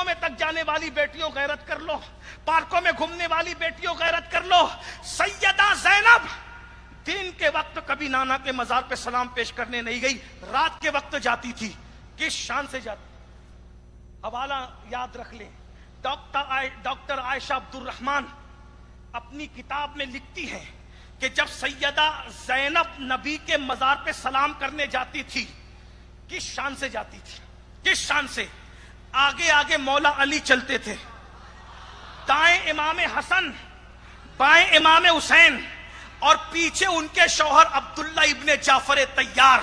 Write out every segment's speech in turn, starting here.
مسجدوں میں تک جانے والی بیٹیوں غیرت کر لو، پارکوں میں گھومنے والی بیٹیوں غیرت کر لو. سیدہ زینب دن کے وقت کبھی نانا کے مزار پہ سلام پیش کرنے نہیں گئی، رات کے وقت جاتی تھی. کس شان سے جاتی؟ حوالہ یاد رکھ لیں. ڈاکٹر عائشہ عبد الرحمن اپنی کتاب میں لکھتی ہیں کہ جب سیدہ زینب نبی کے مزار پہ سلام کرنے جاتی تھی، کس شان سے جاتی تھی؟ کس شان سے؟ آگے آگے مولا علی چلتے تھے، دائیں امام حسن، بائیں امام حسین، اور پیچھے ان کے شوہر عبداللہ ابن جعفر طیار.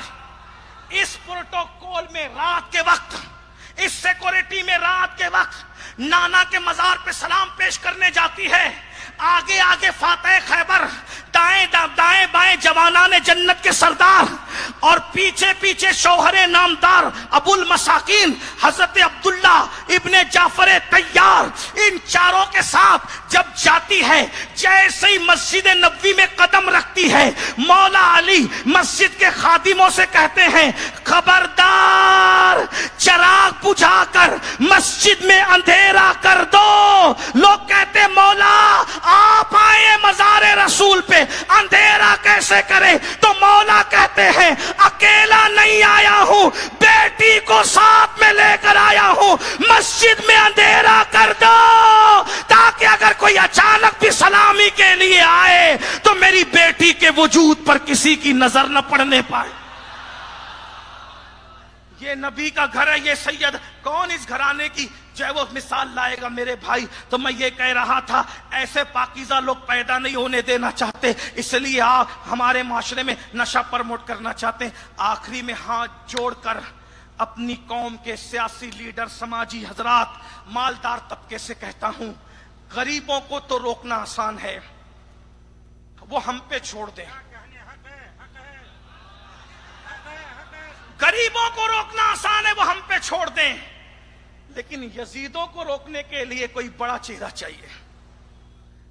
اس پروٹوکول میں رات کے وقت، اس سیکورٹی میں رات کے وقت نانا کے مزار پہ سلام پیش کرنے جاتی ہے. آگے آگے فاتح خیبر، دائیں دائیں بائیں جوانان جنت کے سردار، اور پیچھے پیچھے شوہر نامدار ابو المساکین حضرت عبداللہ ابن جعفر طیار. ان چاروں کے ساتھ جب جاتی ہے، جیسے ہی مسجد نبوی میں قدم رکھتی ہے، مولا علی مسجد کے خادموں سے کہتے ہیں خبردار، چراغ بجھا کر مسجد میں اندھیرا کر دو. لوگ کہتے مولا آپ آئے مزار رسول پہ، اندھیرا کیسے کرے؟ تو مولا کہتے ہیں اکیلا نہیں آیا ہوں، بیٹی کو ساتھ میں لے کر آیا ہوں، مسجد میں اندھیرا کر دو تاکہ اگر کوئی اچانک بھی سلامی کے لیے آئے تو میری بیٹی کے وجود پر کسی کی نظر نہ پڑنے پائے. یہ نبی کا گھر ہے، یہ سید. کون اس گھرانے کی جو ہے وہ مثال لائے گا میرے بھائی؟ تو میں یہ کہہ رہا تھا ایسے پاکیزہ لوگ پیدا نہیں ہونے دینا چاہتے، اس لیے آپ ہمارے معاشرے میں نشہ پرموٹ کرنا چاہتے ہیں. آخری میں ہاتھ جوڑ کر اپنی قوم کے سیاسی لیڈر، سماجی حضرات، مالدار طبقے سے کہتا ہوں، غریبوں کو تو روکنا آسان ہے، وہ ہم پہ چھوڑ دیں. غریبوں کو روکنا آسان ہے، وہ ہم پہ چھوڑ دیں، لیکن یزیدوں کو روکنے کے لیے کوئی بڑا چہرہ چاہیے.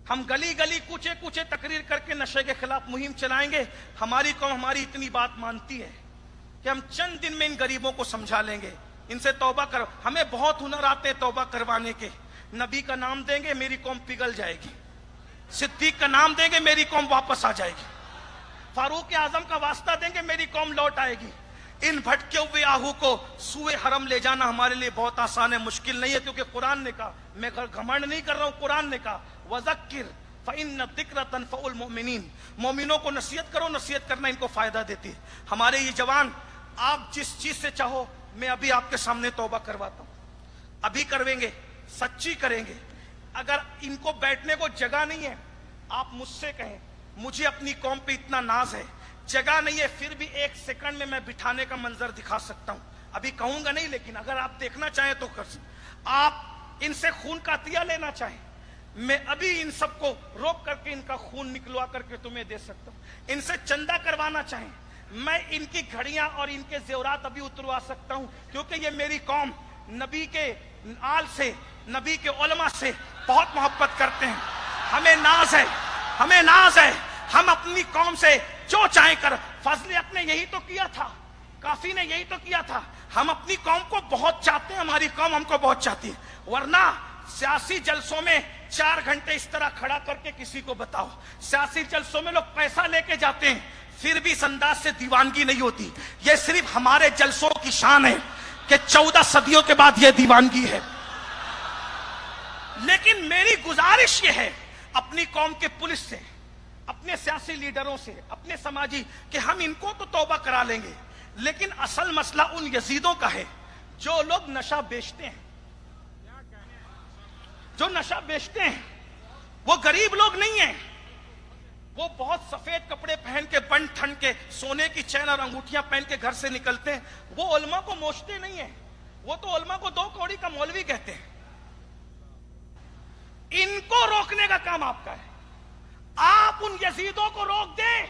ہم گلی گلی کوچے کوچے تقریر کر کے نشے کے خلاف مہم چلائیں گے. ہماری قوم ہماری اتنی بات مانتی ہے کہ ہم چند دن میں ان غریبوں کو سمجھا لیں گے، ان سے توبہ کرو. ہمیں بہت ہنر آتے ہیں توبہ کروانے کے. نبی کا نام دیں گے میری قوم پگھل جائے گی، صدیق کا نام دیں گے میری قوم واپس آ جائے گی، فاروق اعظم کا واسطہ دیں گے میری قوم لوٹ آئے گی. ان بھٹکے ہوئے آہو کو سوئے حرم لے جانا ہمارے لیے بہت آسان ہے، مشکل نہیں ہے، کیونکہ قرآن نے کہا. میں گھمنڈ نہیں کر رہا ہوں، قرآن نے کہا وَذَكِّرْ فَإِنَّ الذِّكْرَ تَنفَعُ الْمُؤْمِنِينَ. مومنوں کو نصیحت کرو، نصیحت کرنا ان کو فائدہ دیتی ہے. ہمارے یہ جوان، آپ جس چیز سے چاہو میں ابھی آپ کے سامنے توبہ کرواتا ہوں، ابھی کرویں گے، سچی کریں گے. اگر ان کو بیٹھنے کو جگہ نہیں ہے، آپ مجھ سے کہیں مجھے اپنی قوم پہ اتنا ناز ہے، جگہ نہیں ہے، پھر بھی 1 سیکنڈ میں میں بٹھانے کا منظر دکھا سکتا ہوں. ابھی کہوں گا نہیں، لیکن اگر آپ دیکھنا چاہیں تو کر سکتے. آپ ان سے خون کا عطیہ لینا چاہیں، میں ابھی ان سب کو روک کر کے ان کا خون نکلوا کر کے تمہیں دے سکتا ہوں. ان سے چندہ کروانا چاہیں، میں ان کی گھڑیاں اور ان کے زیورات ابھی اتروا سکتا ہوں، کیونکہ یہ میری قوم نبی کے آل سے، نبی کے علماء سے بہت محبت کرتے ہیں. ہمیں ناز ہے، ہمیں ناز ہے. ہم اپنی قوم سے جو چاہیں کر. فضل حق نے یہی تو کیا تھا، کافی نے یہی تو کیا تھا. ہم اپنی قوم کو بہت چاہتے ہیں، ہماری قوم ہم کو بہت چاہتی ہے. ورنہ سیاسی جلسوں میں 4 گھنٹے اس طرح کھڑا کر کے کسی کو بتاؤ، سیاسی جلسوں میں لوگ پیسہ لے کے جاتے ہیں، پھر بھی اس انداز سے دیوانگی نہیں ہوتی. یہ صرف ہمارے جلسوں کی شان ہے کہ 14 صدیوں کے بعد یہ دیوانگی ہے. لیکن میری گزارش یہ ہے اپنی قوم کے پولیس سے، اپنے سیاسی لیڈروں سے، اپنے سماجی، کہ ہم ان کو تو توبہ کرا لیں گے، لیکن اصل مسئلہ ان یزیدوں کا ہے جو لوگ نشہ بیچتے ہیں. جو نشہ بیچتے ہیں وہ غریب لوگ نہیں ہیں، وہ بہت سفید کپڑے پہن کے، بن ٹھن کے، سونے کی چین اور انگوٹھیاں پہن کے گھر سے نکلتے ہیں. وہ علماء کو موچتے نہیں ہیں، وہ تو علماء کو 2 کوڑی کا مولوی کہتے ہیں. ان کو روکنے کا کام آپ کا ہے. آپ ان یزیدوں کو روک دیں،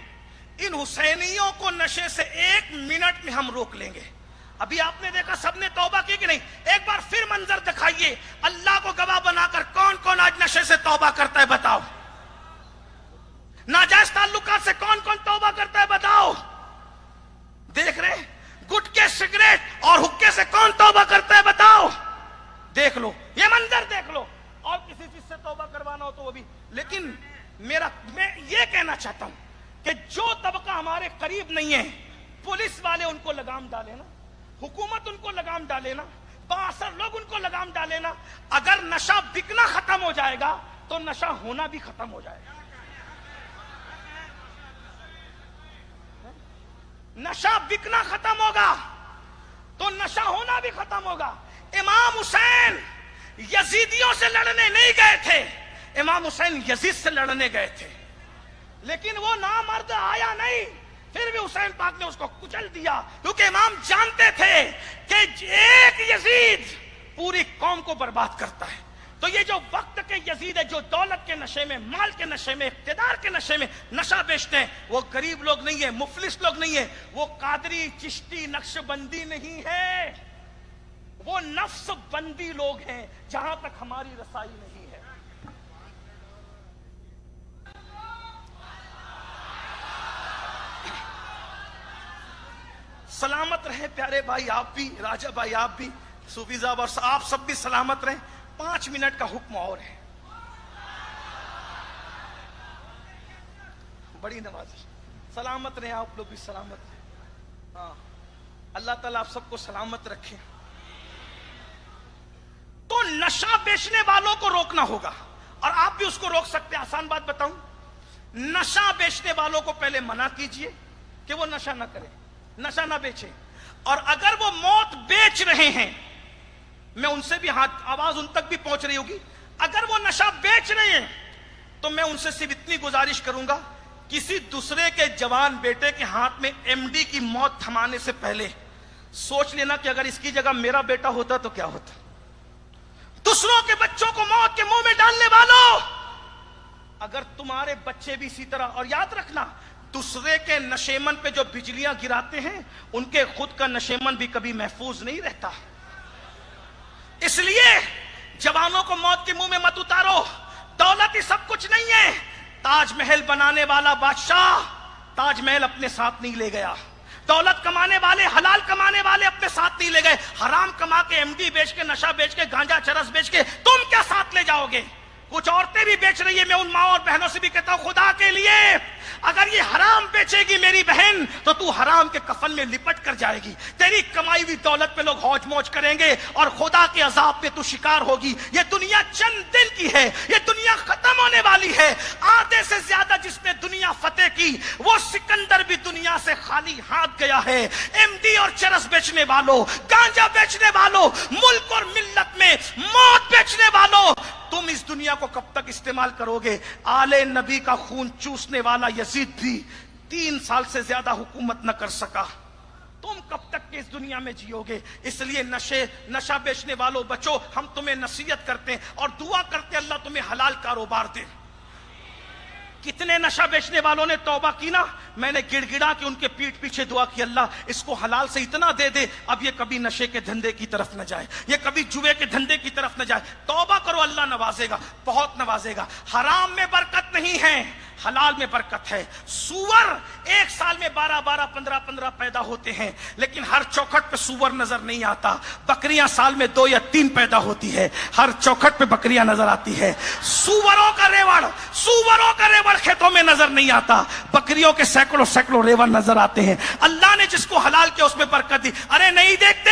ان حسینیوں کو نشے سے 1 منٹ میں ہم روک لیں گے. ابھی آپ نے دیکھا سب نے توبہ کی کہ نہیں؟ ایک بار پھر منظر دکھائیے، اللہ کو گواہ بنا کر کون کون آج نشے سے توبہ کرتا ہے بتاؤ. ناجائز تعلقات سے کون کون توبہ کرتا ہے بتاؤ. دیکھ رہے گٹکے، سگریٹ اور حکے سے کون توبہ کرتا ہے بتاؤ. دیکھ لو، یہ منظر دیکھ لو، اور کسی چیز سے توبہ کروانا ہو تو وہ بھی. لیکن میں یہ کہنا چاہتا ہوں کہ جو طبقہ ہمارے قریب نہیں ہے، پولیس والے ان کو لگام ڈالے نا، حکومت ان کو لگام ڈالے نا، بااثر لوگ ان کو لگام ڈالے نا. اگر نشہ بکنا ختم ہو جائے گا تو نشہ ہونا بھی ختم ہو جائے گا. نشہ بکنا ختم ہوگا تو نشہ ہونا بھی ختم ہوگا. امام حسین یزیدیوں سے لڑنے نہیں گئے تھے، امام حسین یزید سے لڑنے گئے تھے، لیکن وہ نامرد آیا نہیں، پھر بھی حسین پاک نے اس کو کچل دیا، کیونکہ امام جانتے تھے کہ ایک یزید پوری قوم کو برباد کرتا ہے. تو یہ جو وقت کے یزید ہے، جو دولت کے نشے میں، مال کے نشے میں، اقتدار کے نشے میں نشہ بیچتے ہیں، وہ غریب لوگ نہیں ہیں، مفلس لوگ نہیں ہیں، وہ قادری، چشتی، نقش بندی نہیں ہے، وہ نفس بندی لوگ ہیں جہاں تک ہماری رسائی نہیں ہے. سلامت رہے پیارے بھائی، آپ بھی، راجہ بھائی آپ بھی، صوفی صاحب، اور آپ سب بھی سلامت رہیں. 5 منٹ کا حکم اور ہے، بڑی نوازش. سلامت رہیں آپ لوگ بھی، سلامت رہیں. ہاں، اللہ تعالیٰ آپ سب کو سلامت رکھے. تو نشہ بیچنے والوں کو روکنا ہوگا، اور آپ بھی اس کو روک سکتے ہیں. آسان بات بتاؤں، نشہ بیچنے والوں کو پہلے منع کیجئے کہ وہ نشہ نہ کرے، نشہ نہ بیچے. اور اگر وہ موت بیچ رہے ہیں، میں ان سے بھی آواز ان تک بھی پہنچ رہی ہوگی، اگر وہ نشہ بیچ رہے ہیں تو میں ان سے صرف اتنی گزارش کروں گا، کسی دوسرے کے جوان بیٹے کے ہاتھ میں ایم ڈی کی موت تھمانے سے پہلے سوچ لینا کہ اگر اس کی جگہ میرا بیٹا ہوتا تو کیا ہوتا. دوسروں کے بچوں کو موت کے منہ میں ڈالنے والوں، اگر تمہارے بچے بھی اسی طرح، اور یاد رکھنا، دوسرے کے نشیمن پہ جو بجلیاں گراتے ہیں ان کے خود کا نشیمن بھی کبھی محفوظ نہیں رہتا. اس لیے جوانوں کو موت کے منہ میں مت اتارو. دولت ہی سب کچھ نہیں ہے. تاج محل بنانے والا بادشاہ تاج محل اپنے ساتھ نہیں لے گیا، دولت کمانے والے، حلال کمانے والے اپنے ساتھ نہیں لے گئے. حرام کما کے، ایم ڈی بیچ کے، نشہ بیچ کے، گانجا چرس بیچ کے تم کیا ساتھ لے جاؤ گے؟ کچھ عورتیں بھی بیچ رہی ہے. میں ان ماں اور بہنوں سے بھی کہتا ہوں، خدا کے لیے اگر یہ حرام بیچے گی میری بہن تو تو حرام کے کفن میں لپٹ کر جائے گی. تیری کمائی ہوئی دولت پہ لوگ ہوج موج کریں گے اور خدا کے عذاب پہ تو شکار ہوگی. یہ دنیا چند دن کی ہے، یہ دنیا ختم ہونے والی ہے. آدھے سے زیادہ جس نے دنیا فتح کی وہ سکندر بھی دنیا سے خالی ہاتھ گیا ہے. ایم ڈی اور چرس بیچنے والوں، گانجا بیچنے والوں، ملک اور ملت میں موت بیچنے والوں، تم اس دنیا کو کب تک استعمال کرو گے؟ آل نبی کا خون چوسنے والا یزید بھی 3 سال سے زیادہ حکومت نہ کر سکا. تم کب تک اس دنیا میں جیو گے؟ اس لیے نشہ بیچنے والوں بچو. ہم تمہیں نصیحت کرتے ہیں اور دعا کرتے ہیں اللہ تمہیں حلال کاروبار دے. کتنے نشہ بیچنے والوں نے توبہ کی نا، میں نے گڑ گڑا کے ان کے پیٹ پیچھے دعا کی، اللہ اس کو حلال سے اتنا دے دے اب یہ کبھی نشے کے دھندے کی طرف نہ جائے، یہ کبھی جوے کے دھندے کی طرف نہ جائے. توبہ کرو، اللہ نوازے گا، بہت نوازے گا. حرام میں برکت نہیں ہے، حلال میں برکت ہے. سور 1 سال میں 12 15 پیدا ہوتے ہیں، لیکن ہر چوکھٹ پہ سور نظر نہیں آتا. بکریاں سال میں 2 یا 3 پیدا ہوتی ہے، ہر چوکھٹ پہ بکریاں نظر آتی ہے. سوروں کا ریوڑ کھیتوں میں نظر نہیں آتا، بکریوں کے سینکڑوں ریوڑ نظر آتے ہیں. اللہ نے جس کو حلال کیا اس میں برکت دی. ارے نہیں دیکھتے،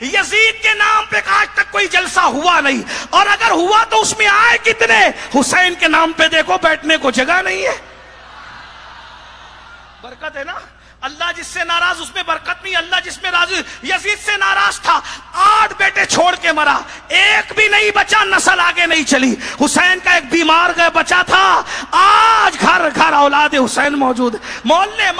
یزید کے نام پہ آج تک کوئی جلسہ ہوا نہیں، اور اگر ہوا تو اس میں آئے کتنے؟ حسین کے نام پہ دیکھو بیٹھنے کو جگہ نہیں ہے. برکت ہے نا. اللہ جس سے ناراض اس میں برکت نہیں. اللہ جس میں راضی، یزید سے ناراض تھا، 8 بیٹے چھوڑ کے مرا، ایک بھی نہیں بچا، نسل آگے نہیں چلی. حسین کا ایک بیمار گئے بچا تھا، آج گھر گھر اولاد حسین موجود، محلے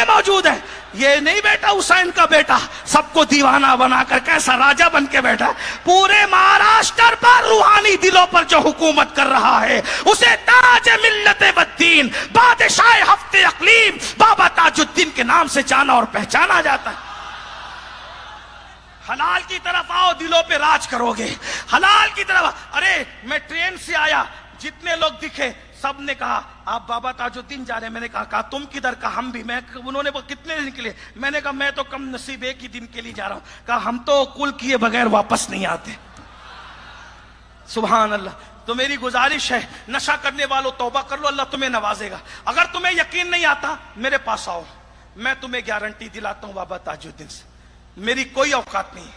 موجود ہے. یہ نہیں بیٹا حسین کا بیٹا سب کو دیوانہ بنا کر کیسا راجہ بن کے بیٹھا. پورے مہاراشٹر پر روحانی دلوں پر جو حکومت کر رہا ہے اسے تاج ملت والدین، بادشاہ ہفتے اقلیم، بابا تاج الدین کے نام سے جانا اور پہچانا جاتا ہے. حلال کی طرف آؤ، دلوں پہ راج کرو گے. حلال کی طرف. ارے میں ٹرین سے آیا، جتنے لوگ دکھے سب نے کہا آپ بابا تاج الدین جا رہے ہیں. میں نے کہا تم کدھر؟ کہا ہم بھی. انہوں نے کتنے دن کے لیے؟ میں نے کہا میں تو کم نصیب 1 ہی دن کے لیے جا رہا ہوں. کہا ہم تو کل کیے بغیر واپس نہیں آتے. سبحان اللہ. تو میری گزارش ہے نشہ کرنے والوں توبہ کر لو, اللہ تمہیں نوازے گا. اگر تمہیں یقین نہیں آتا میرے پاس آؤ, میں تمہیں گارنٹی دلاتا ہوں بابا تاج الدین سے, میری کوئی اوقات نہیں,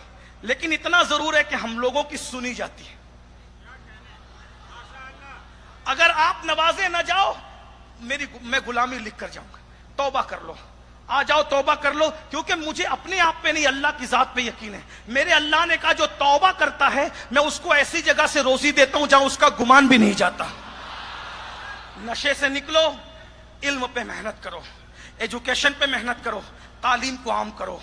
لیکن اتنا ضرور ہے کہ ہم لوگوں کی سنی جاتی ہے. اگر آپ نوازے نہ جاؤ میں غلامی لکھ کر جاؤں گا. توبہ کر لو, آ جاؤ توبہ کر لو, کیونکہ مجھے اپنے آپ پہ نہیں اللہ کی ذات پہ یقین ہے. میرے اللہ نے کہا جو توبہ کرتا ہے میں اس کو ایسی جگہ سے روزی دیتا ہوں جہاں اس کا گمان بھی نہیں جاتا. نشے سے نکلو, علم پہ محنت کرو, ایجوکیشن پہ محنت کرو, تعلیم کو عام کرو.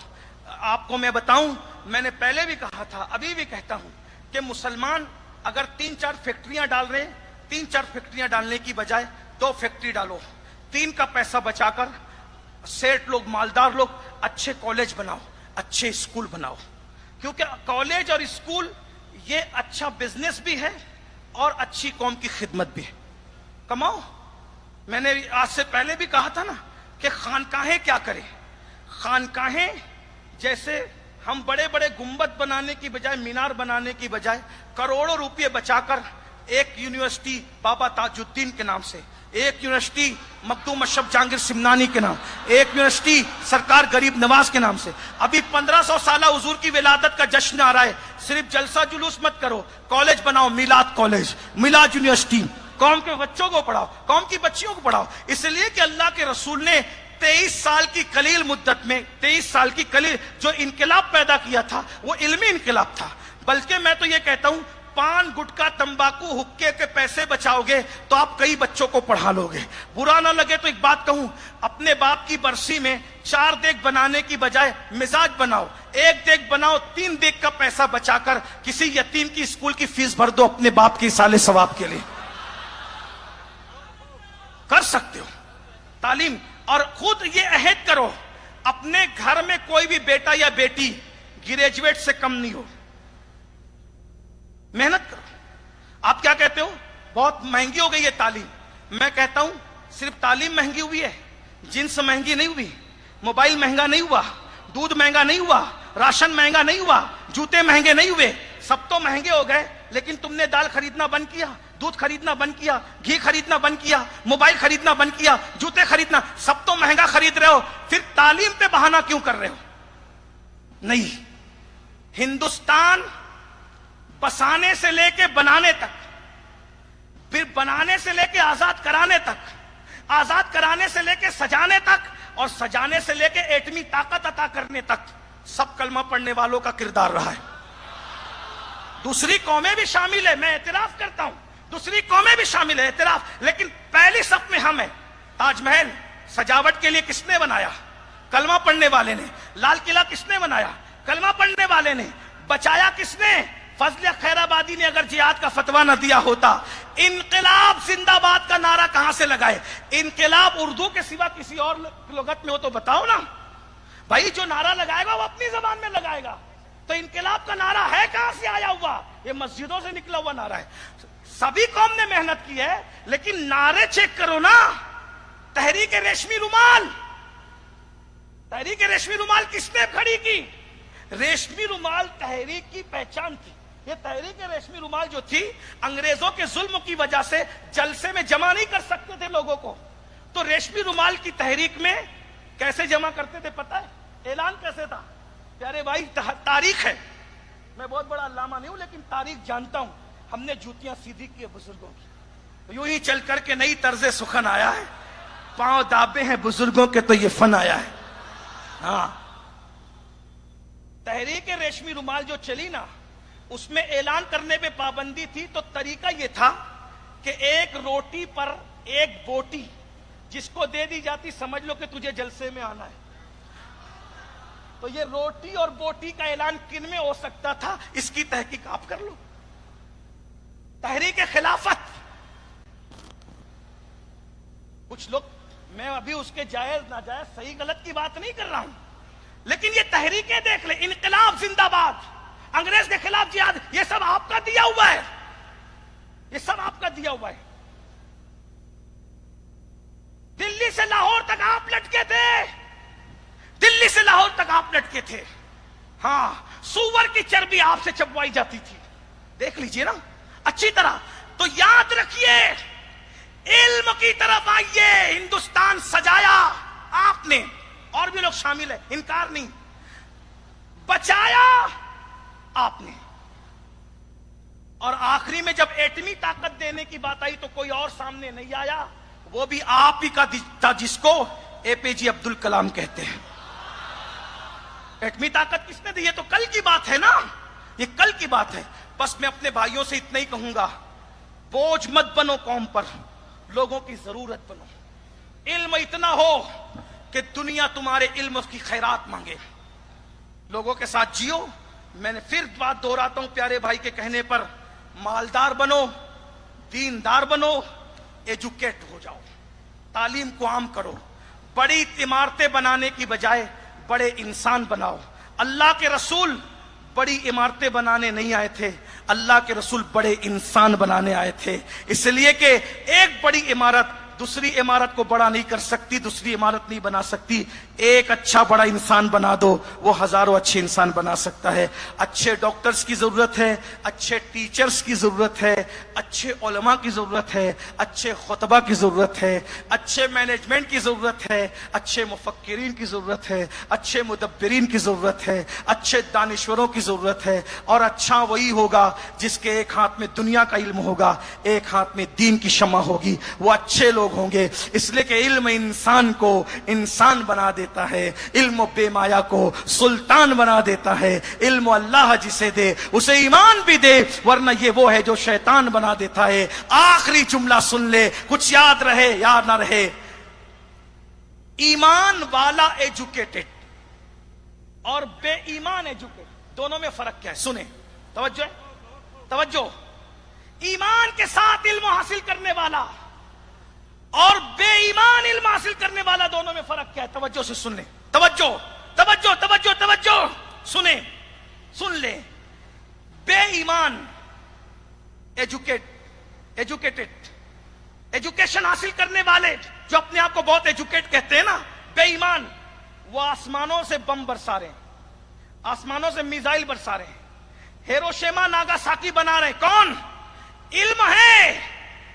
آپ کو میں بتاؤں, میں نے پہلے بھی کہا تھا, ابھی بھی کہتا ہوں کہ مسلمان اگر 3-4 فیکٹریاں ڈال رہے ہیں, 3-4 فیکٹریاں ڈالنے کی بجائے 2 فیکٹری ڈالو. 3 کا پیسہ بچا کر سیٹ لوگ, مالدار لوگ اچھے کالج بناؤ, اچھے اسکول بناؤ, کیونکہ کالج اور اسکول یہ اچھا بزنس بھی ہے اور اچھی قوم کی خدمت بھی ہے. کماؤ. میں نے آج سے پہلے بھی کہا تھا نا کہ خانقاہیں کیا کریں. خانقاہیں جیسے ہم بڑے بڑے گنبد بنانے کی بجائے, مینار بنانے کی بجائے کروڑوں روپے بچا کر ایک یونیورسٹی بابا تاج الدین کے نام سے, ایک یونیورسٹی مخدوم اشرف جہانگیر سمنانی کے نام, ایک یونیورسٹی سرکار غریب نواز کے نام سے. ابھی 1500 سالہ حضور کی ولادت کا جشن آ رہا ہے, صرف جلسہ جلوس مت کرو, کالج بناؤ, میلاد کالج, میلاد یونیورسٹی, قوم کے بچوں کو پڑھاؤ, قوم کی بچیوں کو پڑھاؤ. اس لیے کہ اللہ کے رسول نے 23 سال کی قلیل مدت میں, 23 سال کی قلیل جو انقلاب پیدا کیا تھا وہ علمی انقلاب تھا. بلکہ میں تو یہ کہتا ہوں پان, گٹکا, تمباکو, حکے کے پیسے بچاؤ گے تو آپ کئی بچوں کو پڑھا لو گے. برا نہ لگے تو ایک بات کہوں, اپنے باپ کی برسی میں 4 دیگ بنانے کی بجائے مزاج بناؤ, 1 دیگ بناؤ, 3 دیگ کا پیسہ بچا کر کسی یتیم کی اسکول کی فیس بھر دو اپنے باپ کی سال ثواب کے لیے. کر سکتے ہو. تعلیم, اور خود یہ عہد کرو اپنے گھر میں کوئی بھی بیٹا یا بیٹی گریجویٹ سے کم نہیں ہو. محنت کرو. آپ کیا کہتے ہو بہت مہنگی ہو گئی ہے تعلیم. میں کہتا ہوں صرف تعلیم مہنگی ہوئی ہے, جنس مہنگی نہیں ہوئی, موبائل مہنگا نہیں ہوا, دودھ مہنگا نہیں ہوا, راشن مہنگا نہیں ہوا, جوتے مہنگے نہیں ہوئے. سب تو مہنگے ہو گئے, لیکن تم نے دال خریدنا بند کیا, دودھ خریدنا بند کیا, گھی خریدنا بند کیا, موبائل خریدنا بند کیا, جوتے خریدنا, سب تو مہنگا خرید رہے ہو, پھر تعلیم پہ بہانہ کیوں کر رہے ہو؟ نہیں. ہندوستان بسانے سے لے کے بنانے تک, پھر بنانے سے لے کے آزاد کرانے تک, آزاد کرانے سے لے کے سجانے تک, اور سجانے سے لے کے ایٹمی طاقت عطا کرنے تک سب کلمہ پڑھنے والوں کا کردار رہا ہے. دوسری قومیں بھی شامل ہے, میں اعتراف کرتا ہوں, دوسری قومیں بھی شامل ہے, اعتراف, لیکن پہلی صف میں ہم ہیں. تاج محل سجاوٹ کے لیے کس نے بنایا؟ کلمہ پڑھنے والے نے. لال قلعہ کس نے بنایا؟ کلمہ پڑھنے والے نے. بچایا کس نے؟ فضل خیر آبادی نے اگر جہاد کا فتویٰ نہ دیا ہوتا. انقلاب زندہ باد کا نعرہ کہاں سے لگائے؟ انقلاب اردو کے سوا کسی اور لغت میں ہو تو بتاؤ نا بھائی. جو نعرہ لگائے گا وہ اپنی زبان میں لگائے گا. تو انقلاب کا نعرہ ہے کہاں سے آیا ہوا؟ یہ مسجدوں سے نکلا ہوا نعرہ ہے. سبھی قوم نے محنت کی ہے, لیکن نعرے چیک کرو نا. تحریک ریشمی رومال, تحریک ریشمی رومال کس نے کھڑی کی؟ ریشمی رومال تحریک کی پہچان تھی. یہ تحریک ریشمی رومال جو تھی انگریزوں کے ظلم کی وجہ سے جلسے میں جمع نہیں کر سکتے تھے لوگوں کو, تو ریشمی رومال کی تحریک میں کیسے جمع کرتے تھے پتہ ہے؟ اعلان کیسے تھا؟ پیارے بھائی تاریخ ہے, میں بہت بڑا علامہ نہیں ہوں لیکن تاریخ جانتا ہوں. ہم نے جوتیاں سیدھی کی ہے بزرگوں کی, یوں ہی چل کر کے نئی طرز سخن آیا ہے, پاؤں دابے ہیں بزرگوں کے تو یہ فن آیا ہے. ہاں, تحریک ریشمی رومال جو چلی نا اس میں اعلان کرنے پہ پابندی تھی. تو طریقہ یہ تھا کہ ایک روٹی پر ایک بوٹی جس کو دے دی جاتی, سمجھ لو کہ تجھے جلسے میں آنا ہے. تو یہ روٹی اور بوٹی کا اعلان کن میں ہو سکتا تھا؟ اس کی تحقیق آپ کر لو. تحریک خلافت, کچھ لوگ, میں ابھی اس کے جائز ناجائز صحیح غلط کی بات نہیں کر رہا ہوں, لیکن یہ تحریکیں دیکھ لیں. انقلاب زندہ باد, انگریز کے خلاف جہاد, یہ سب آپ کا دیا ہوا ہے, یہ سب آپ کا دیا ہوا ہے. دلی سے لاہور تک آپ لٹکے تھے, دلی سے لاہور تک آپ لٹکے تھے. ہاں, سور کی چربی آپ سے چبوائی جاتی تھی. دیکھ لیجئے نا, اچھی طرح. تو یاد رکھیے علم کی طرف آئیے. ہندوستان سجایا آپ نے, اور بھی لوگ شامل ہیں, انکار نہیں. بچایا آپ نے, اور آخری میں جب ایٹمی طاقت دینے کی بات آئی تو کوئی اور سامنے نہیں آیا, وہ بھی آپ ہی کا تھا جس کو اے پی جے عبد الکلام کہتے ہیں. ایٹمی طاقت کس نے دی؟ یہ تو کل کی بات ہے نا, یہ کل کی بات ہے. بس میں اپنے بھائیوں سے اتنا ہی کہوں گا, بوجھ مت بنو قوم پر, لوگوں کی ضرورت بنو. علم اتنا ہو کہ دنیا تمہارے علم کی خیرات مانگے. لوگوں کے ساتھ جیو. میں نے پھر بات دہراتا ہوں پیارے بھائی کے کہنے پر, مالدار بنو, دیندار بنو, ایجوکیٹ ہو جاؤ, تعلیم کو عام کرو. بڑی عمارتیں بنانے کی بجائے بڑے انسان بناؤ. اللہ کے رسول بڑی عمارتیں بنانے نہیں آئے تھے, اللہ کے رسول بڑے انسان بنانے آئے تھے. اس لیے کہ ایک بڑی عمارت دوسری عمارت کو بڑا نہیں کر سکتی, دوسری عمارت نہیں بنا سکتی. ایک اچھا بڑا انسان بنا دو, وہ ہزاروں اچھے انسان بنا سکتا ہے. اچھے ڈاکٹرز کی ضرورت ہے, اچھے ٹیچرز کی ضرورت ہے, اچھے علماء کی ضرورت ہے, اچھے خطبہ کی ضرورت ہے, اچھے مینجمنٹ کی ضرورت ہے, اچھے مفکرین کی ضرورت ہے, اچھے مدبرین کی ضرورت ہے, اچھے دانشوروں کی ضرورت ہے. اور اچھا وہی ہوگا جس کے ایک ہاتھ میں دنیا کا علم ہوگا, ایک ہاتھ میں دین کی شمع ہوگی. وہ اچھے لوگ ہوں گے. اس لیے کہ علم انسان کو انسان بنا دیتا ہے, علم و بے مایا کو سلطان بنا دیتا ہے. علم اللہ جسے دے اسے ایمان بھی دے, ورنہ یہ وہ ہے جو شیطان بنا دیتا ہے. آخری جملہ سن لے, کچھ یاد رہے یا نہ رہے, ایمان والا ایجوکیٹڈ اور بے ایمان ایجوکیٹڈ دونوں میں فرق کیا ہے؟ سنیں, توجہ ہے, توجہ. ایمان کے ساتھ علم حاصل کرنے والا اور بے ایمان علم حاصل کرنے والا, دونوں میں فرق کیا ہے؟ توجہ سے سن لیں, توجہ توجہ توجہ توجہ, سنیں, سن لیں. بے ایمان ایجوکیٹڈ ایجوکیشن حاصل کرنے والے جو اپنے آپ کو بہت ایجوکیٹ کہتے ہیں نا, بے ایمان وہ آسمانوں سے بم برسا رہے ہیں, آسمانوں سے میزائل برسا رہے ہیں, ہیروشیما ناگاساکی بنا رہے ہیں. کون؟ علم ہے,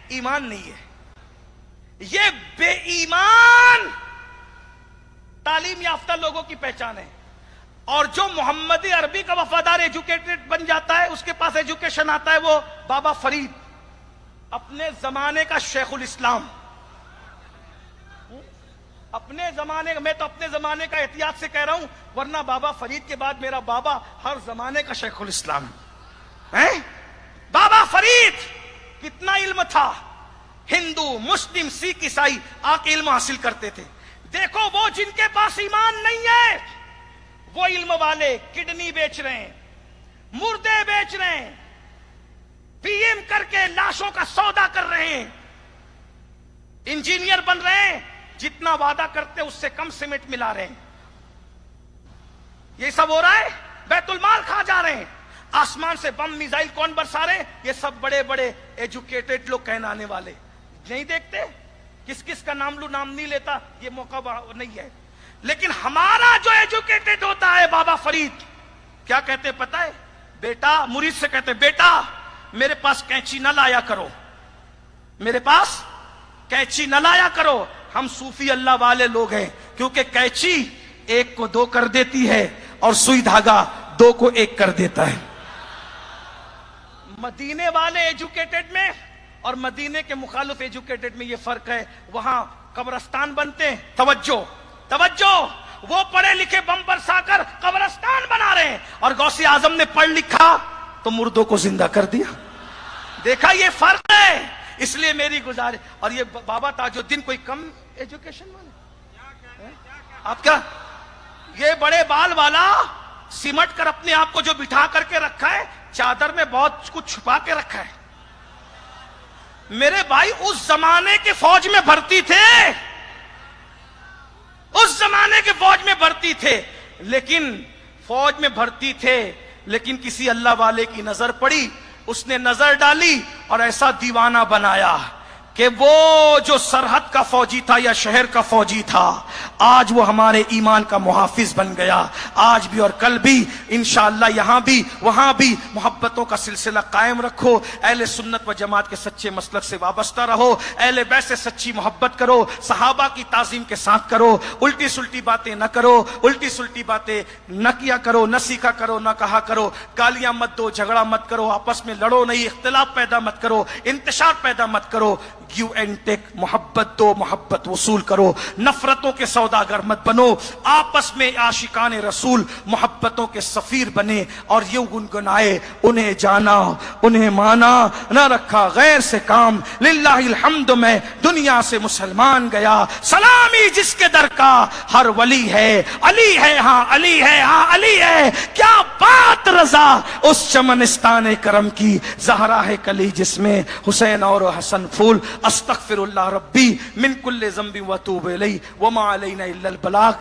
ایمان نہیں ہے. یہ بے ایمان تعلیم یافتہ لوگوں کی پہچان ہے. اور جو محمدی عربی کا وفادار ایجوکیٹڈ بن جاتا ہے, اس کے پاس ایجوکیشن آتا ہے, وہ بابا فرید, اپنے زمانے کا شیخ الاسلام. اپنے زمانے کا, میں تو اپنے زمانے کا احتیاط سے کہہ رہا ہوں, ورنہ بابا فرید کے بعد میرا بابا ہر زمانے کا شیخ الاسلام ہے. بابا فرید کتنا علم تھا, ہندو مسلم سکھ عیسائی آ کے علم حاصل کرتے تھے. دیکھو وہ جن کے پاس ایمان نہیں ہے, وہ علم والے کڈنی بیچ رہے ہیں, مردے بیچ رہے ہیں, پی ایم کر کے لاشوں کا سودا کر رہے ہیں, انجینئر بن رہے ہیں, جتنا وعدہ کرتے اس سے کم سیمنٹ ملا رہے ہیں. یہ سب ہو رہا ہے, بیت المال کھا جا رہے ہیں. آسمان سے بم میزائل کون برسا رہے ہیں؟ یہ سب بڑے بڑے ایجوکیٹڈ لوگ کہلانے والے. نہیں دیکھتے کس کس کا نام لوں, نام نہیں لیتا, یہ موقع نہیں ہے. لیکن ہمارا جو ایجوکیٹڈ ہوتا ہے بابا فرید کیا کہتے پتہ ہے؟ بیٹا, مرید سے کہتے بیٹا میرے پاس کینچی نہ لایا کرو, میرے پاس کینچی نہ لایا کرو. ہم صوفی اللہ والے لوگ ہیں, کیونکہ کینچی ایک کو دو کر دیتی ہے اور سوئی دھاگا دو کو ایک کر دیتا ہے. مدینے والے ایجوکیٹڈ میں اور مدینے کے مخالف ایجوکیٹڈ میں یہ فرق ہے. وہاں قبرستان بنتے ہیں, توجہ توجہ, وہ پڑھے لکھے بم برسا کر قبرستان بنا رہے ہیں, اور غوث اعظم نے پڑھ لکھا تو مردوں کو زندہ کر دیا. دیکھا یہ فرق ہے. اس لیے میری گزارش, اور یہ بابا تاج الدین کوئی کم ایجوکیشن والے آپ کیا, یہ بڑے بال والا سمٹ کر اپنے آپ کو جو بٹھا کر کے رکھا ہے, چادر میں بہت کچھ چھپا کے رکھا ہے. میرے بھائی اس زمانے کے فوج میں بھرتی تھے, اس زمانے کے فوج میں بھرتی تھے, لیکن فوج میں بھرتی تھے, لیکن کسی اللہ والے کی نظر پڑی, اس نے نظر ڈالی اور ایسا دیوانہ بنایا کہ وہ جو سرحد کا فوجی تھا یا شہر کا فوجی تھا, آج وہ ہمارے ایمان کا محافظ بن گیا. آج بھی اور کل بھی انشاءاللہ یہاں بھی وہاں بھی محبتوں کا سلسلہ قائم رکھو. اہل سنت و جماعت کے سچے مسلک سے وابستہ رہو. اہل بیت سے سچی محبت کرو. صحابہ کی تعظیم کے ساتھ کرو. الٹی سلٹی باتیں نہ کرو. الٹی سلٹی باتیں نہ کیا کرو، نہ سیکھا کرو، نہ کہا کرو. گالیاں مت دو، جھگڑا مت کرو، آپس میں لڑو نہیں، اختلاف پیدا مت کرو، انتشار پیدا مت کرو. گیو اینڈ ٹیک، محبت دو، محبت وصول کرو. نفرتوں کے سوداگر مت بنو. آپس میں عاشقان رسول محبتوں کے سفیر بنے اور یوں گنگنائے، انہیں جانا انہیں مانا، نہ رکھا غیر سے کام. للہ الحمد میں دنیا سے مسلمان گیا. سلامی جس کے در کا ہر ولی ہے. علی ہے ہاں علی ہے ہاں علی ہے. کیا بات رضا اس چمنستان کرم کی. زہرا ہے کلی جس میں حسین اور حسن پھول. استغفر اللہ ربی من کل ذنب واتوب الیہ وما علینا الا البلاغ.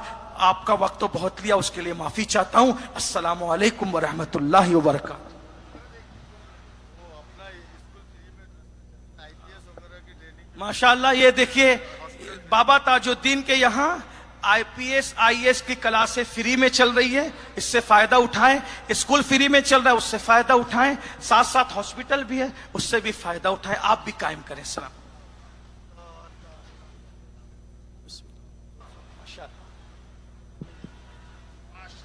آپ کا وقت تو بہت لیا، اس کے لیے معافی چاہتا ہوں. السلام علیکم ورحمۃ اللہ وبرکاتہ. ماشاءاللہ یہ دیکھیے بابا تاج الدین کے یہاں آئی پی ایس آئی ایس کی کلاسیں فری میں چل رہی ہے. اس سے فائدہ اٹھائیں. اسکول فری میں چل رہا ہے، اس سے فائدہ اٹھائیں. ساتھ ساتھ ہاسپٹل بھی ہے، اس سے بھی فائدہ اٹھائیں. آپ بھی قائم کریں. السلام.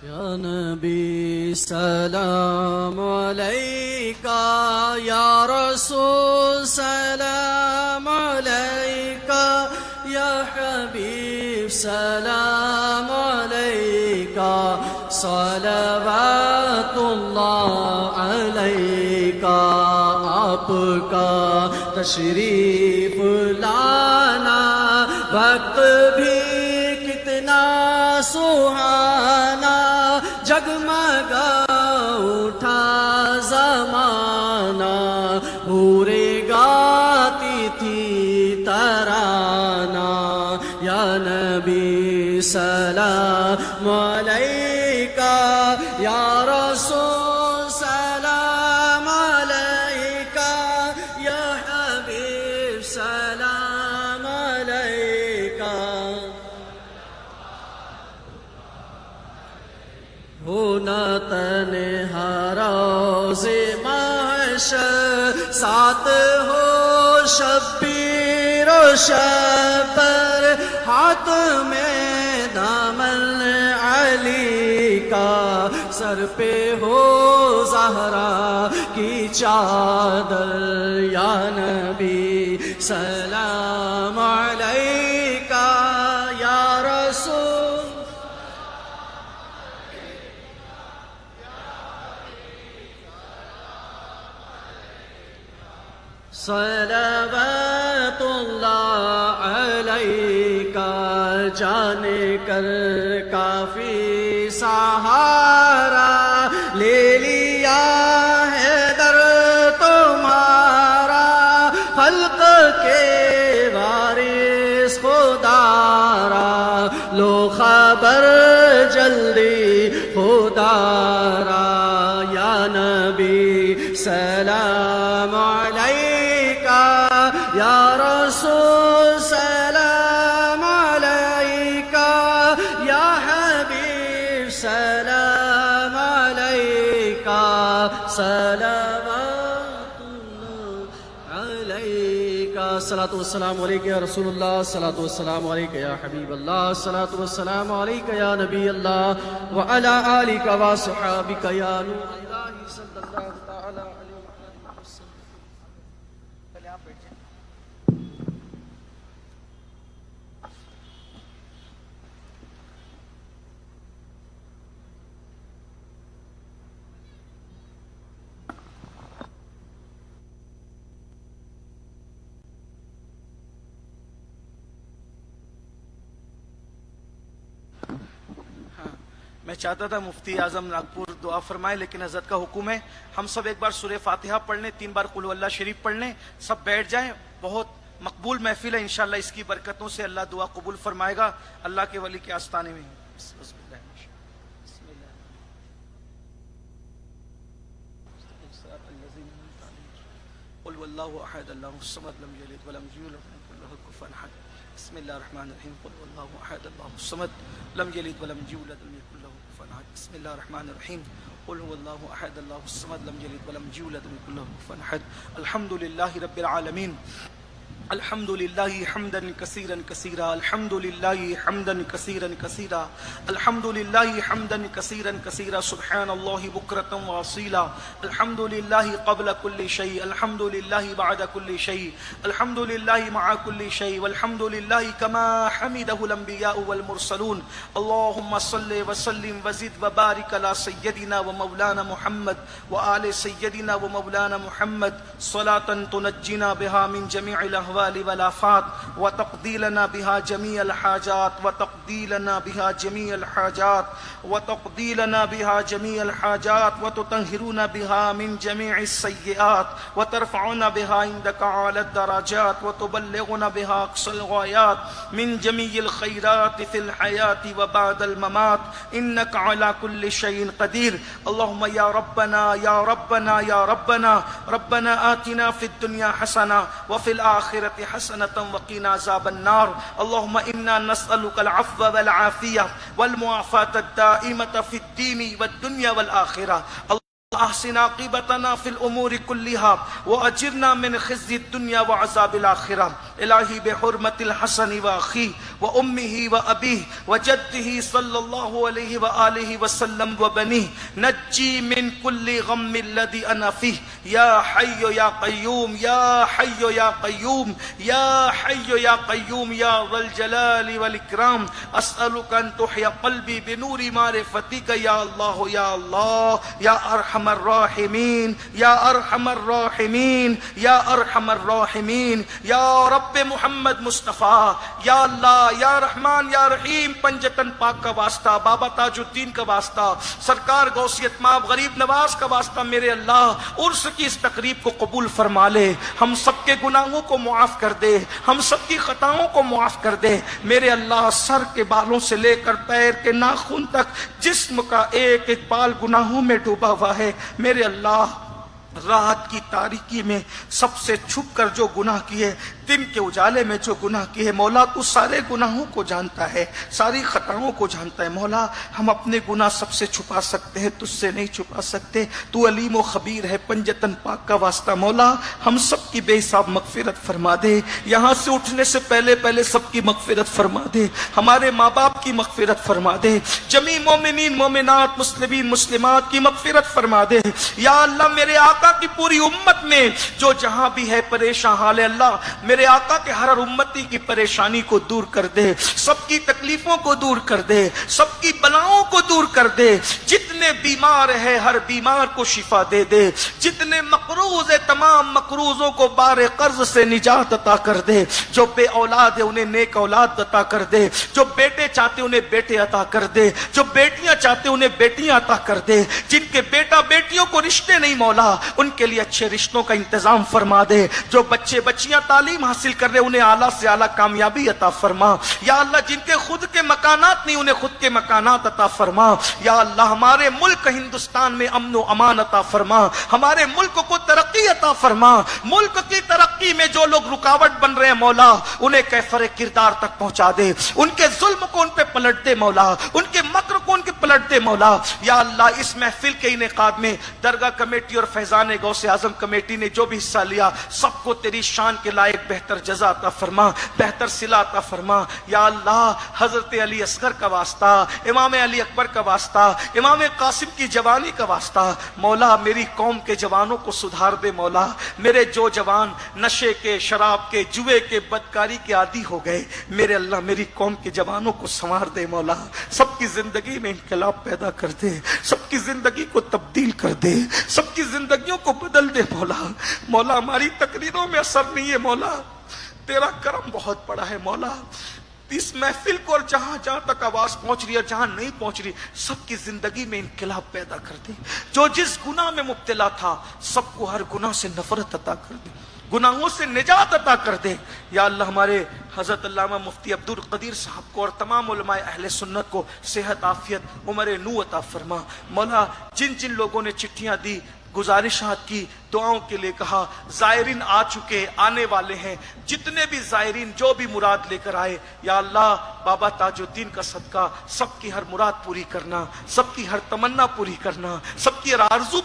یا نبی سلام علیکہ، یا رسول سلام علیکہ، یا حبیب سلام علیکہ، صلوات اللہ علیکہ. آپ کا تشریف لانا وقت بھی کتنا سہانا. جگمگا اٹھا زمانہ، حوریں گاتی تھی ترانہ. یا نبی سلام علیکہ، یا رسول سلام علیکہ، یا حبیب سلام علیکہ. ہونا تنہا روز محشر، ساتھ ہو شبیر و شبر، ہاتھ میں دامن علی کا، سر پہ ہو زہرا کی چادر. یا نبی سلام علیکہ، یا رسول صلوات اللہ علیکہ. جانے کر کافی سہارا لے لیا ہے در تمہارا. خلق کے وارث خدارا، لو خبر جلدی خدارا. یا نبی سلام علیکہ، یا رسول سلام علیکہ، یا حبیب سلام علیکہ. صلوات اللہ علیکہ. الصلاۃ والسلام علیکہ یا رسول اللہ، الصلاۃ والسلام علیکہ یا حبیب اللہ، الصلاۃ والسلام علیکہ یا نبی اللہ، وعلی آلک وصحابک یا نور اللہ صلی اللہ تعالی علیہ وسلم. میں چاہتا تھا مفتی اعظم ناگپور دعا فرمائے، لیکن حضرت کا حکم ہے ہم سب ایک بار سورہ فاتحہ پڑھ لیں، 3 بار قل اللہ شریف پڑھ لیں، سب بیٹھ جائیں. بہت مقبول محفل ہے، انشاءاللہ اس کی برکتوں سے اللہ دعا قبول فرمائے گا. اللہ کے ولی کے آستانے میں قل هو الله احد الله الصمد لم يلد ولم يولد ولم يكن له كفوا احد بسم الله الرحمن الرحيم قل هو الله احد الله الصمد لم يلد ولم يولد ولم يكن له كفوا احد بسم الله الرحمن الرحيم قل هو الله احد الله الصمد لم يلد ولم يولد ولم يكن له كفوا احد الحمد لله رب العالمين الحمد لله حمدا كثيرا كثيرا الحمد لله حمدا كثيرا كثيرا الحمد لله حمدا كثيرا كثيرا سبحان الله بكرة وأصيلا الحمد لله قبل كل شيء الحمد لله بعد كل شيء الحمد لله مع كل شيء والحمد لله كما حمده الأنبياء والمرسلون اللهم صل وسلم وزد وبارك على سيدنا ومولانا محمد وآل سيدنا ومولانا محمد صلاة تنجينا بها من جميع الأهوال والآفات وتقضي لنا بها جميع الحاجات وتقضي لنا بها جميع الحاجات وتقضي لنا بها جميع الحاجات وتطهرنا بها من جميع السيئات وترفعنا بها عندك أعلى الدرجات وتبلغنا بها أقصى الغايات من جميع الخيرات في الحياة وبعد الممات إنك على كل شيء قدير اللهم يا ربنا يا ربنا يا ربنا ربنا آتنا في الدنيا حسنة وفي الآخرة حسنة وقنا عذاب النار اللهم إنا نسألك العفو والعافية والمعافاة الدائمة في الدين والدنيا والآخرة أحسن عاقبتنا في الأمور كلها وأجرنا من خزي الدنيا وعذاب الآخرة إلهي بحرمة الحسن وأخيه وأمه وأبيه وجده صلى الله عليه وآله وسلم وبنيه نجي من كل غم الذي أنا فيه يا حي يا قيوم يا حي يا قيوم يا حي يا قيوم يا ذا الجلال والإكرام أسألك أن تحيي قلبي بنور معرفتك يا الله يا الله يا أرحم الراحمين يا أرحم الراحمين يا أرحم الراحمين يا رب محمد مصطفیٰ یا اللہ یا رحمان یا رحیم پنجتن پاک کا واسطہ بابا تاج الدین کا واسطہ سرکار غوثیت ماب غریب نواز کا واسطہ میرے اللہ عرس کی اس تقریب کو قبول فرما لے ہم سب کے گناہوں کو معاف کر دے ہم سب کی خطاؤں کو معاف کر دے میرے اللہ سر کے بالوں سے لے کر پیر کے ناخن تک جسم کا ایک ایک بال گناہوں میں ڈوبا ہوا ہے میرے اللہ رات کی تاریکی میں سب سے چھپ کر جو گناہ کیے دن کے اجالے میں جو گناہ کیے مولا تو سارے گناہوں کو جانتا ہے ساری خطاؤں کو جانتا ہے مولا ہم اپنے گناہ سب سے چھپا سکتے ہیں تجھ سے نہیں چھپا سکتے تو علیم و خبیر ہے پنجتن پاک کا واسطہ مولا ہم سب کی بے حساب مغفرت فرما دے یہاں سے اٹھنے سے پہلے پہلے سب کی مغفرت فرما دے ہمارے ماں باپ کی مغفرت فرما دے جمی مومنین مومنات مسلمین مسلمات کی مغفرت فرما دے یا اللہ میرے آقا کی پوری امت میں جو جہاں بھی ہے پریشان حال ہے اللہ میرے آقا کے ہر امتی کی پریشانی کو دور کر دے سب کی تکلیفوں کو دور کر دے سب کی بلاؤں کو دور کر دے جتنے بیمار ہیں ہر بیمار کو شفا دے دے جتنے مقروض ہیں تمام مقروضوں کو بار قرض سے نجات عطا کر دے جو بے اولاد ہے انہیں نیک اولاد عطا کر دے جو بیٹے چاہتے انہیں بیٹے عطا کر دے جو بیٹیاں چاہتے انہیں بیٹیاں عطا کر دے جن کے بیٹا بیٹیوں کو رشتے نہیں مولا ان کے لیے اچھے رشتوں کا انتظام فرما دے جو بچے بچیاں تعلیم حاصل کر رہے انہیں اعلیٰ سے اعلیٰ کامیابی عطا فرما یا اللہ جن کے خود کے مکانات نہیں انہیں خود کے مکانات عطا فرما یا اللہ ہمارے ملک ہندوستان میں امن و امان عطا فرما ہمارے ملک کو ترقی عطا فرما ملک کی ترقی میں جو لوگ رکاوٹ بن رہے ہیں مولا انہیں کیفر کردار تک پہنچا دے ان کے ظلم کو ان پہ پلٹ دے مولا ان کے مکر کو ان کے پلٹ دے مولا یا اللہ اس محفل کے انعقاد میں درگاہ کمیٹی اور فیضان غوث اعظم کمیٹی نے جو بھی حصہ لیا سب کو تیری شان کے لائق بہتر جزا عطا فرما بہتر صلہ عطا فرما یا اللہ حضرت علی اصغر کا واسطہ امام علی اکبر کا واسطہ امام قاسم کی جوانی کا واسطہ مولا میری قوم کے جوانوں کو سدھار دے مولا میرے جو جوان نشے کے شراب کے جوئے کے بدکاری کے عادی ہو گئے میرے اللہ میری قوم کے جوانوں کو سنوار دے مولا سب کی زندگی میں انقلاب پیدا کر دے سب کی زندگی کو تبدیل کر دے سب کی زندگیوں کو بدل دے مولا مولا ہماری تقریروں میں اثر نہیں ہے مولا تیرا کرم بہت بڑا ہے مولا اس محفل کو اور جہاں جہاں تک آواز پہنچ رہی ہے جہاں نہیں پہنچ رہی سب کی زندگی میں انقلاب پیدا کر دے جو جس گناہ میں مبتلا تھا سب کو ہر گناہ سے نفرت عطا کر دے گناہوں سے نجات عطا کر دے یا اللہ ہمارے حضرت علامہ مفتی عبد القدیر صاحب کو اور تمام علماء اہل سنت کو صحت عافیت عمر نو عطا فرما مولا جن جن لوگوں نے چٹھیاں دی گزارشات کی، دعاؤں کے لیے کہا. زائرین آ چکے، آنے والے ہیں. جتنے بھی زائرین جو بھی مراد لے کر آئے، یا اللہ بابا تاج الدین کا صدقہ سب کی ہر مراد پوری کرنا، سب کی ہر تمنا پوری کرنا، سب کی ہر آرزو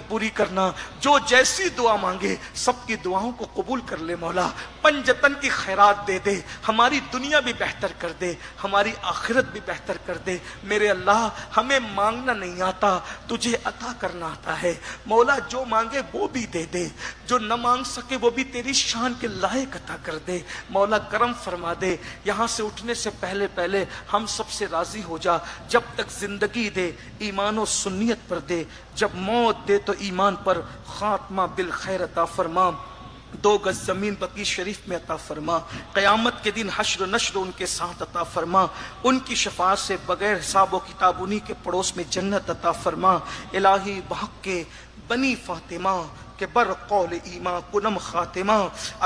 پوری کرنا. جو جیسی دعا مانگے سب کی دعاؤں کو قبول کر لے مولا. پنجتن کی خیرات دے دے، ہماری دنیا بھی بہتر کر دے، ہماری آخرت بھی بہتر کر دے. میرے اللہ ہمیں مانگنا نہیں آتا، تجھے عطا کرنا آتا ہے مولا. جو مانگے وہ بھی دے دے، جو نہ مانگ سکے وہ بھی تیری شان کے لائق عطا کر دے مولا. کرم فرما دے. یہاں سے اٹھنے سے پہلے ہم سب سے راضی ہو جا. جب تک زندگی دے ایمان و سنیت پر دے، جب موت دے تو ایمان پر خاتمہ بالخیر عطا فرما. 2 گز زمین بقیع شریف میں عطا فرما. قیامت کے دن حشر و نشر ان کے ساتھ عطا فرما. ان کی شفاعت سے بغیر حساب و کتاب انہی کے پڑوس میں جنت عطا فرما. الہی بحق کے بنی فاطمہ کہ بر قول ایمان کنم خاتمہ.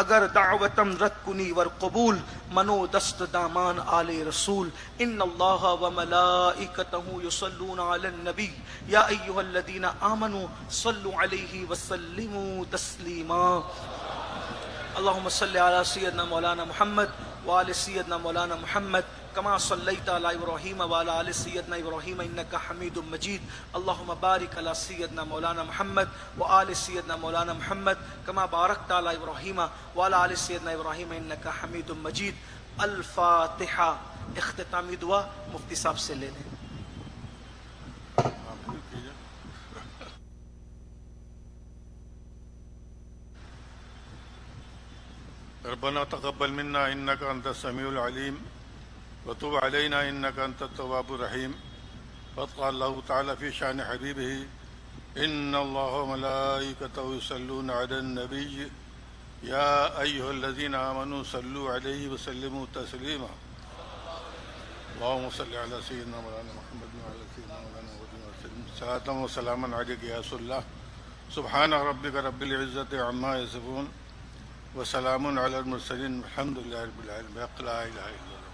اگر دعوتم رد کنی ور قبول، منو دست دامان آل رسول. ان اللہ و ملائکتہ یصلون علی النبی یا ایہا الذین آمنوا صلوا علیہ وسلموا تسلیما. اللہم صل علی سیدنا مولانا محمد وآل سیدنا مولانا محمد کما صلیت علی ابراہیم وعلی آل سیدنا ابراہیم انک حمید مجید. اللہم بارک علی سیدنا مولانا محمد وآل سیدنا مولانا محمد کما بارکت علی ابراہیم وعلی آل سیدنا ابراہیم انک حمید مجید. الفاتحہ. اختتامی دعا مفتی صاحب سے لے لیں. ربنا تقبل منا انك انت السميع العليم وتب علينا انك انت التواب الرحيم. فقال الله تعالى في شان حبيبه ان الله وملائكته يصلون على النبي يا ايها الذين امنوا صلوا عليه وسلموا تسليما. اللهم صل على سيدنا مولانا محمد وعلى سيدنا مولانا وسلم صلاة وسلاما عليك يا رسول الله. سبحان ربك رب العزة عما يصفون وسلام على المرسلين والحمد لله رب العالمين. لا اله الا الله.